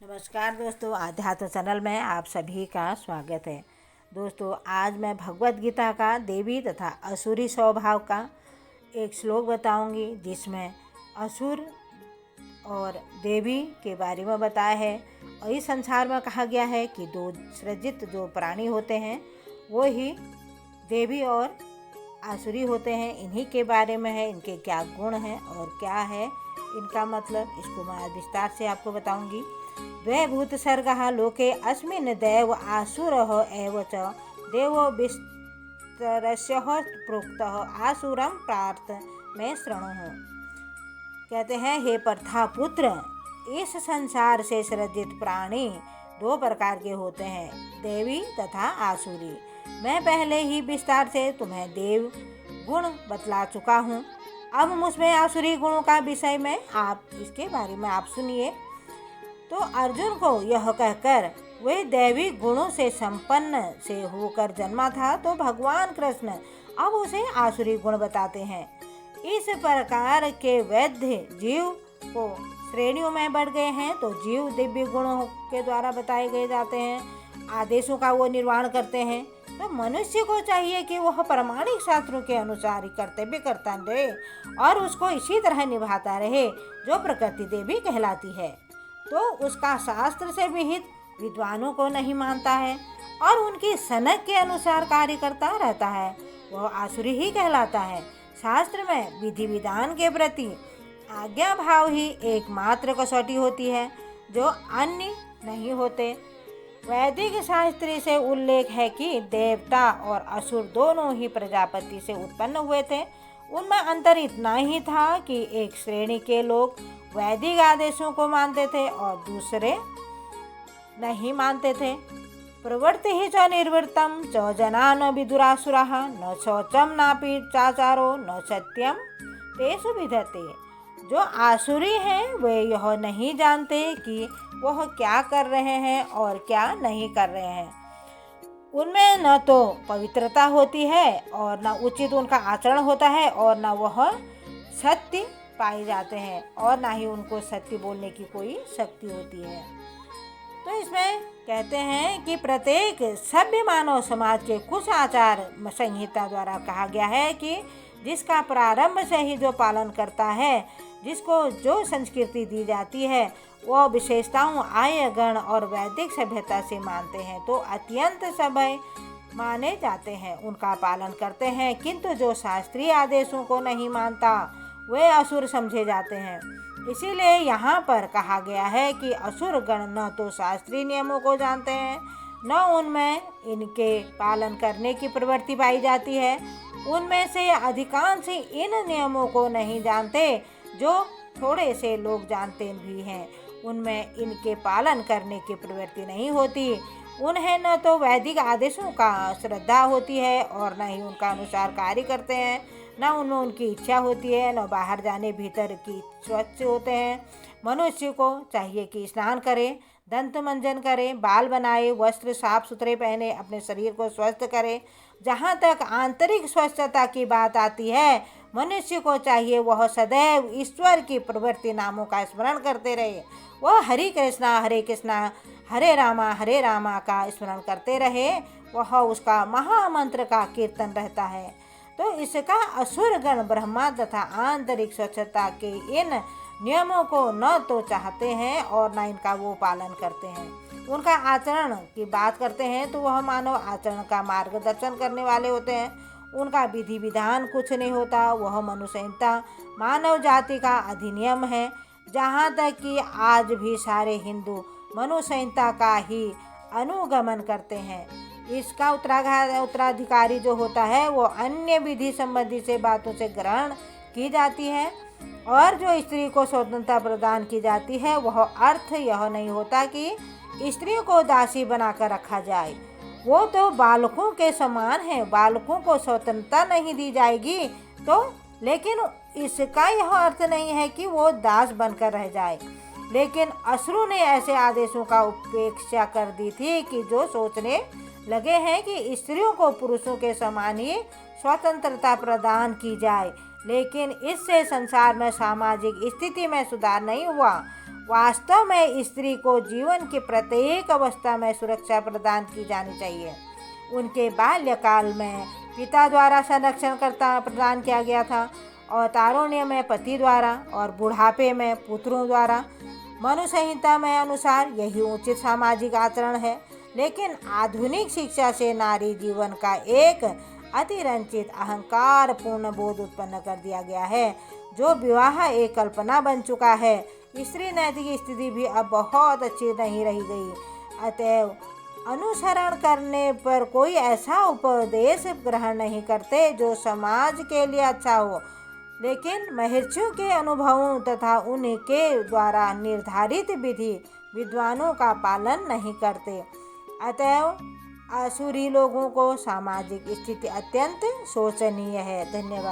नमस्कार दोस्तों, आध्यात्म चैनल में आप सभी का स्वागत है। दोस्तों, आज मैं भगवत गीता का देवी तथा असुरी स्वभाव का एक श्लोक बताऊंगी, जिसमें असुर और देवी के बारे में बताया है। और इस संसार में कहा गया है कि दो सृजित जो प्राणी होते हैं वो ही देवी और आसुरी होते हैं। इन्हीं के बारे में है, इनके क्या गुण हैं और क्या है इनका मतलब, इसको मैं आज विस्तार से आपको बताऊंगी। द्वे भूत सर्गः लोके अस्मिन् दैव आसुरः एव च देवो विस्तरस्यः प्रोक्तः आसुरं प्रार्थ में शृणुः। कहते हैं, हे पर्था पुत्र, इस संसार से सृजित प्राणी दो प्रकार के होते हैं, देवी तथा आसुरी। मैं पहले ही विस्तार से तुम्हें देव गुण बतला चुका हूँ। अब मुझमें आसुरी गुणों का विषय में इसके बारे में आप सुनिए। तो अर्जुन को यह कहकर वे दैवी गुणों से संपन्न से होकर जन्मा था, तो भगवान कृष्ण अब उसे आसुरी गुण बताते हैं। इस प्रकार के वैद्य जीव को श्रेणियों में बढ़ गए हैं। तो जीव दिव्य गुणों के द्वारा बताए गए जाते हैं, आदेशों का वो निर्वहन करते हैं। तो मनुष्य को चाहिए कि वह प्रामाणिक शास्त्रों के अनुसार ही कर्तव्य करता रहे और उसको इसी तरह निभाता रहे जो प्रकृति देवी कहलाती है। तो उसका शास्त्र से विहित विद्वानों को नहीं मानता है और उनकी सनक के अनुसार कार्य करता रहता है, वह आसुरी ही कहलाता है। शास्त्र में विधि विधान के प्रति आज्ञा भाव ही एकमात्र कसौटी होती है, जो अन्य नहीं होते। वैदिक शास्त्र से उल्लेख है कि देवता और असुर दोनों ही प्रजापति से उत्पन्न हुए थे। उनमें अंतर इतना ही था कि एक श्रेणी के लोग वैदिक आदेशों को मानते थे और दूसरे नहीं मानते थे। प्रवृत्ति ही च निर्वृत्तम च जना न विदुरासुराः न शौचम नापि चाचारो न सत्यम तेषु विधते। जो आसुरी हैं वे यह नहीं जानते कि वह क्या कर रहे हैं और क्या नहीं कर रहे हैं। उनमें न तो पवित्रता होती है और न उचित उनका आचरण होता है और न वह सत्य पाए जाते हैं और ना ही उनको सत्य बोलने की कोई शक्ति होती है। तो इसमें कहते हैं कि प्रत्येक सभ्य मानव समाज के कुछ आचार संहिता द्वारा कहा गया है कि जिसका प्रारंभ से ही जो पालन करता है, जिसको जो संस्कृति दी जाती है, वह विशेषताओं आय गण और वैदिक सभ्यता से मानते हैं तो अत्यंत सभ्य माने जाते हैं, उनका पालन करते हैं। किंतु जो शास्त्रीय आदेशों को नहीं मानता वे असुर समझे जाते हैं। इसीलिए यहाँ पर कहा गया है कि असुर गण न तो शास्त्रीय नियमों को जानते हैं, न उनमें इनके पालन करने की प्रवृत्ति पाई जाती है। उनमें से अधिकांश इन नियमों को नहीं जानते, जो थोड़े से लोग जानते भी हैं उनमें इनके पालन करने की प्रवृत्ति नहीं होती। उन्हें न तो वैदिक आदेशों का श्रद्धा होती है और न ही उनका अनुसार कार्य करते हैं, न उनमें उनकी इच्छा होती है, न बाहर जाने भीतर की स्वच्छ होते हैं। मनुष्य को चाहिए कि स्नान करे, दंत मंजन करे, बाल बनाए, वस्त्र साफ सुथरे पहने, अपने शरीर को स्वस्थ करे। जहाँ तक आंतरिक स्वच्छता की बात आती है, मनुष्य को चाहिए वह सदैव ईश्वर की प्रवृत्ति नामों का स्मरण करते रहे। वह हरे कृष्णा हरे रामा का स्मरण करते रहे। वह उसका महामंत्र का कीर्तन रहता है। तो इसका असुर गण ब्रह्मा तथा आंतरिक स्वच्छता के इन नियमों को न तो चाहते हैं और न इनका वो पालन करते हैं। उनका आचरण की बात करते हैं तो वह मानव आचरण का मार्गदर्शन करने वाले होते हैं। उनका विधि विधान कुछ नहीं होता, वह मनुसंहिता मानव जाति का अधिनियम है। जहाँ तक कि आज भी सारे हिंदू मनुसंहिता का ही अनुगमन करते हैं। इसका उत्तराधिकारी जो होता है वो अन्य विधि संबंधी से बातों से ग्रहण की जाती है और जो स्त्री को स्वतंत्रता प्रदान की जाती है, वह अर्थ यह नहीं होता कि स्त्री को दासी बनाकर रखा जाए। वो तो बालकों के समान है, बालकों को स्वतंत्रता नहीं दी जाएगी तो, लेकिन इसका यह अर्थ नहीं है कि वो दास बनकर रह जाए। लेकिन असुरों ने ऐसे आदेशों का उपेक्षा कर दी थी कि जो सोचने लगे हैं कि स्त्रियों को पुरुषों के समान ही स्वतंत्रता प्रदान की जाए। लेकिन इससे संसार में सामाजिक स्थिति में सुधार नहीं हुआ, वास्तव में स्त्री को जीवन की प्रत्येक अवस्था में सुरक्षा प्रदान की जानी चाहिए। उनके बाल्यकाल में पिता द्वारा संरक्षण करता प्रदान किया गया था और तारुण्य में पति द्वारा और बुढ़ापे में पुत्रों द्वारा। मनु संहिता में अनुसार यही उचित सामाजिक आचरण है। लेकिन आधुनिक शिक्षा से नारी जीवन का एक अतिरंजित अहंकार पूर्ण बोध उत्पन्न कर दिया गया है, जो विवाह एक कल्पना बन चुका है। स्त्री नैतिक स्थिति भी अब बहुत अच्छी नहीं रही गई। अतएव अनुसरण करने पर कोई ऐसा उपदेश ग्रहण नहीं करते जो समाज के लिए अच्छा हो, लेकिन महर्षियों के अनुभवों तथा उनके द्वारा निर्धारित विधि विद्वानों का पालन नहीं करते। अतएव आसुरी लोगों को सामाजिक स्थिति अत्यंत शोचनीय है। धन्यवाद।